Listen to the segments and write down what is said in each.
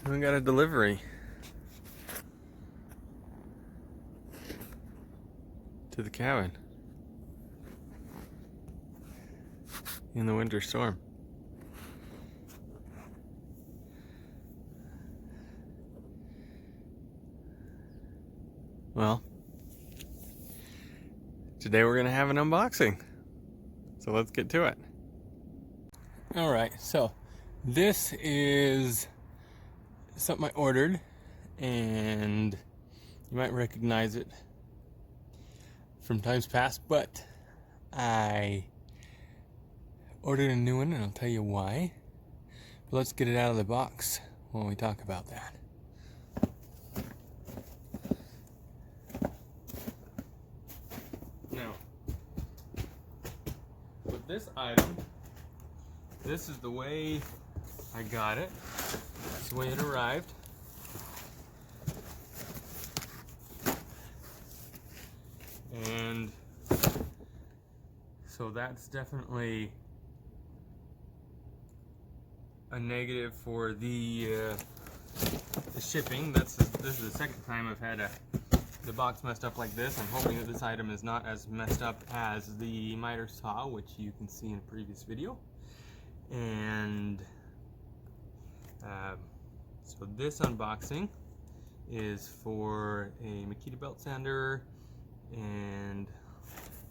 We got a delivery to the cabin in the winter storm. Well, today we're gonna have an unboxing, so let's get to it. All right, so this is something I ordered, and you might recognize it from times past, but I ordered a new one, and I'll tell you why. But let's get it out of the box when we talk about that. Now, with this item, this is the way I got it. That's the way it arrived. And so that's definitely a negative for the shipping. This is the second time I've had the box messed up like this. I'm hoping that this item is not as messed up as the miter saw, which you can see in a previous video. And so this unboxing is for a Makita belt sander, and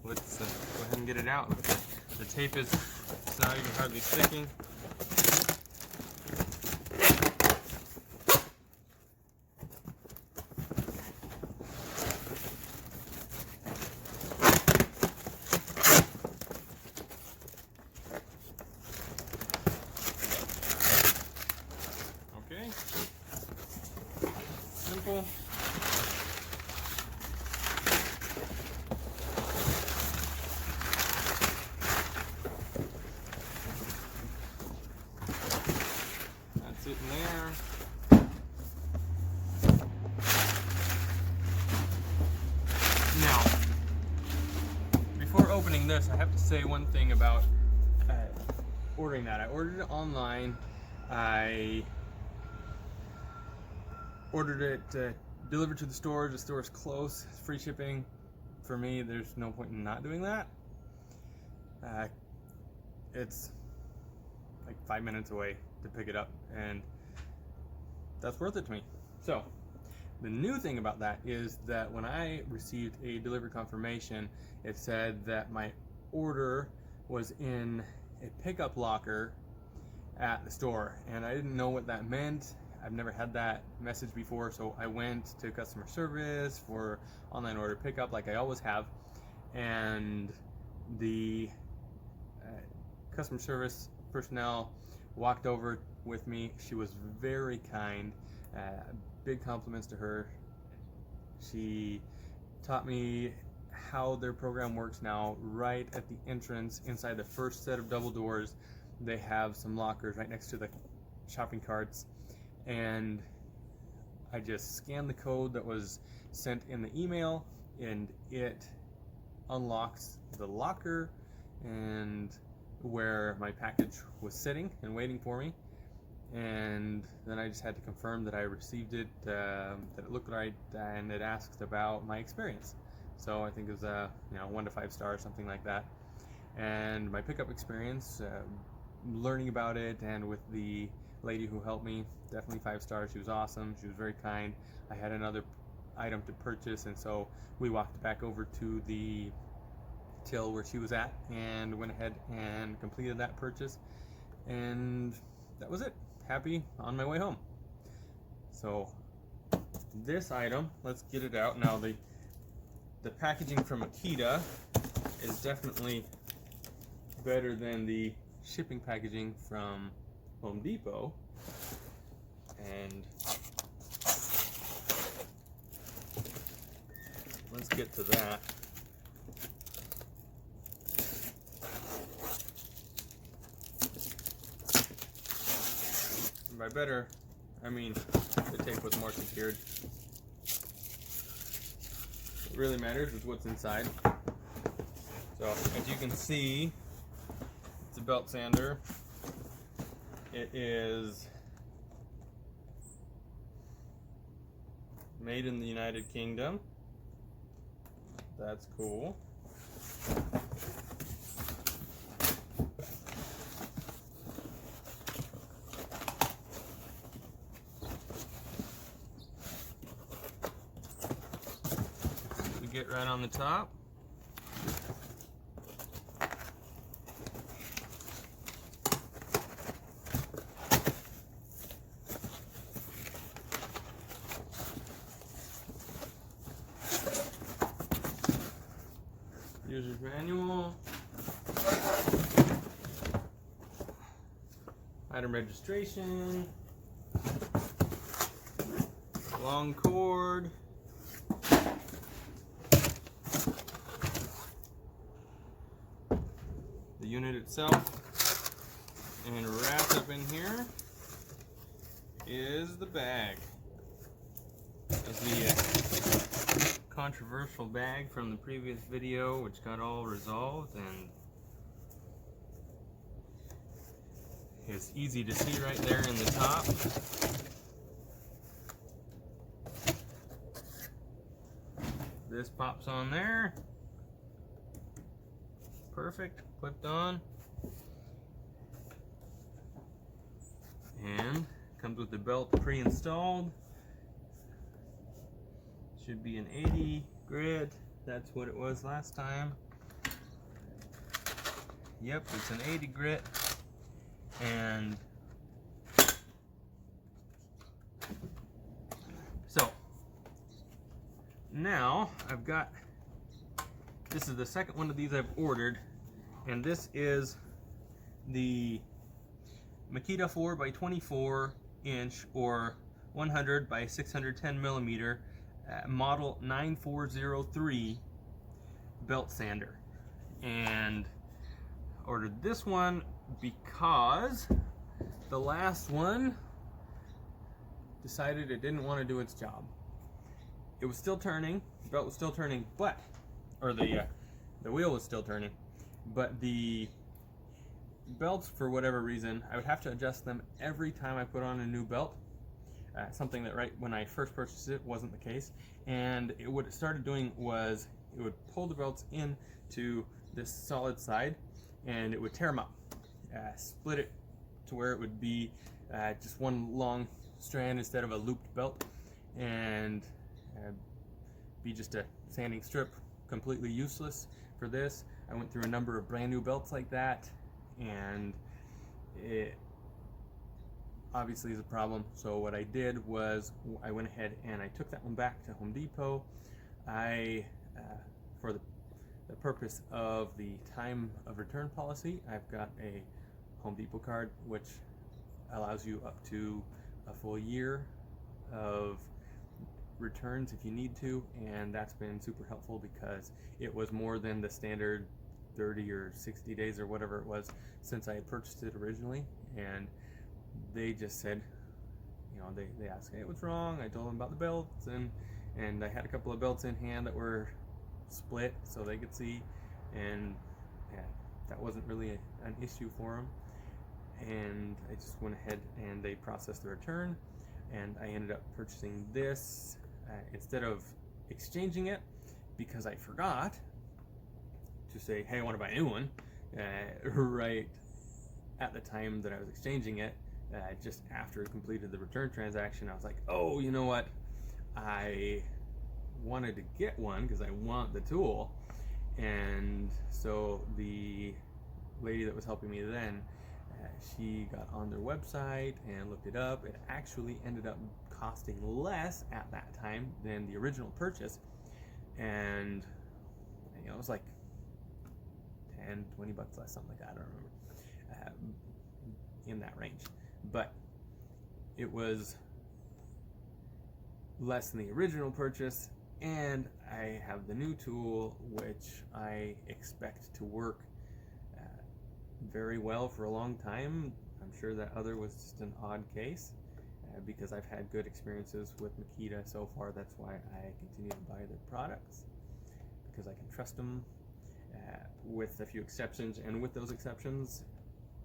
let's go ahead and get it out. The tape is not even hardly sticking. Okay, simple. That's it in there. Now, before opening this, I have to say one thing about ordering that. I ordered it online. I ordered it delivered to the store. The store is close. It's free shipping. For me, there's no point in not doing that. It's like 5 minutes away to pick it up, and that's worth it to me. So the new thing about that is that when I received a delivery confirmation, it said that my order was in a pickup locker at the store, and I didn't know what that meant. I've never had that message before, so I went to customer service for online order pickup like I always have, and the customer service personnel walked over with me. She was very kind. Big compliments to her. She taught me how their program works now. Right at the entrance, inside the first set of double doors, they have some lockers right next to the shopping carts, and I just scanned the code that was sent in the email, and it unlocks the locker and where my package was sitting and waiting for me. And then I just had to confirm that I received it, that it looked right, and it asked about my experience. So I think it was 1 to 5 stars, something like that. And my pickup experience, learning about it, and with the lady who helped me, definitely 5 stars. She was awesome. She was very kind. I had another item to purchase, and so we walked back over to the till where she was at and went ahead and completed that purchase, and that was it. Happy on my way home. So this item, let's get it out now. The packaging from Makita is definitely better than the shipping packaging from Home Depot, and let's get to that. And by better, I mean the tape was more secured. What really matters is what's inside. So as you can see, it's a belt sander. It is made in the United Kingdom. That's cool. We get right on the top. User's manual, item registration, long cord, the unit itself, and wrapped up in here is the bag. Is the controversial bag from the previous video, which got all resolved, and it's easy to see right there in the top. This pops on there. Perfect, clipped on. And comes with the belt pre-installed. Should be an 80 grit. That's what it was last time. Yep, it's an 80 grit. And so now I've got, this is the second one of these I've ordered, and this is the Makita 4x24 inch or 100 by 610 millimeter model 9403 belt sander, and ordered this one because the last one decided it didn't want to do its job. It was still turning, the belt was still turning, but, or the wheel was still turning, but the belts, for whatever reason, I would have to adjust them every time I put on a new belt. Something that right when I first purchased it wasn't the case, and what it started doing was it would pull the belts into this solid side and it would tear them up, split it to where it would be just one long strand instead of a looped belt, and be just a sanding strip, completely useless for this. I went through a number of brand new belts like that, and it obviously is a problem. So what I did was I went ahead and I took that one back to Home Depot. For the purpose of the time of return policy, I've got a Home Depot card which allows you up to a full year of returns if you need to, and that's been super helpful because it was more than the standard 30 or 60 days or whatever it was since I had purchased it originally. And they just said, you know, they asked, hey, what's wrong? I told them about the belts, and I had a couple of belts in hand that were split so they could see, and yeah, that wasn't really an issue for them. And I just went ahead and they processed the return, and I ended up purchasing this instead of exchanging it, because I forgot to say, hey, I want to buy a new one right at the time that I was exchanging it. Just after I completed the return transaction, I was like, oh, you know what, I wanted to get one because I want the tool. And so the lady that was helping me then, she got on their website and looked it up. It actually ended up costing less at that time than the original purchase, and you know, it was like 10-20 bucks less, something like that, I don't remember, in that range. But it was less than the original purchase, and I have the new tool, which I expect to work very well for a long time. I'm sure that other was just an odd case, because I've had good experiences with Makita so far. That's why I continue to buy their products, because I can trust them, with a few exceptions. And with those exceptions,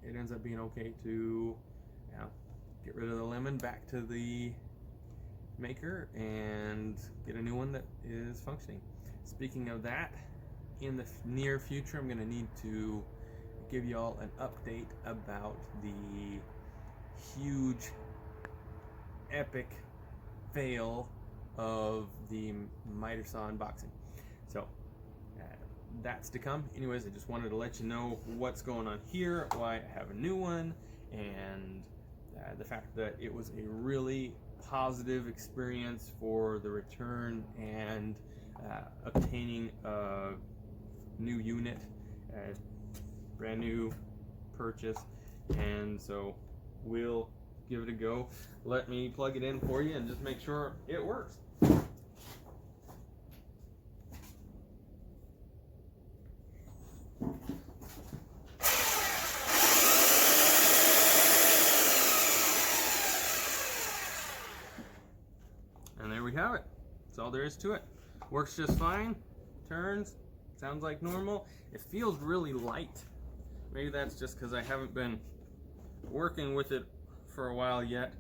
it ends up being okay to, you know, get rid of the lemon, back to the maker and get a new one that is functioning. Speaking of that, in the near future, I'm going to need to give y'all an update about the huge, epic fail of the miter saw unboxing. So that's to come. Anyways, I just wanted to let you know what's going on here, why I have a new one, and the fact that it was a really positive experience for the return and obtaining a new unit, brand new purchase, and so we'll give it a go. Let me plug it in for you and just make sure it works. And there we have it. That's all there is to it. Works just fine. Turns. Sounds like normal. It feels really light. Maybe that's just because I haven't been working with it for a while yet.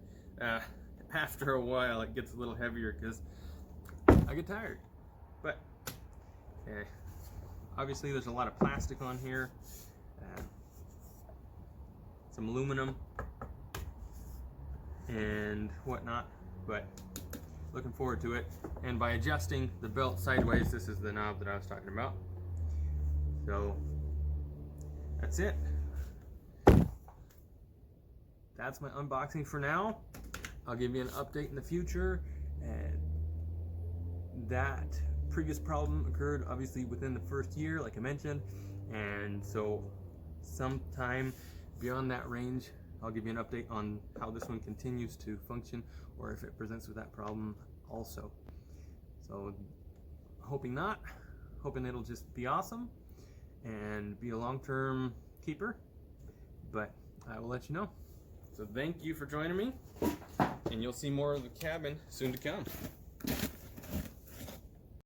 After a while it gets a little heavier because I get tired. But obviously there's a lot of plastic on here. Some aluminum and whatnot. But looking forward to it. And by adjusting the belt sideways, this is the knob that I was talking about. So that's it. That's my unboxing for now. I'll give you an update in the future. And that previous problem occurred obviously within the first year, like I mentioned, and so sometime beyond that range I'll give you an update on how this one continues to function, or if it presents with that problem also. So hoping not, hoping it'll just be awesome and be a long-term keeper, but I will let you know. So thank you for joining me, and you'll see more of the cabin soon to come.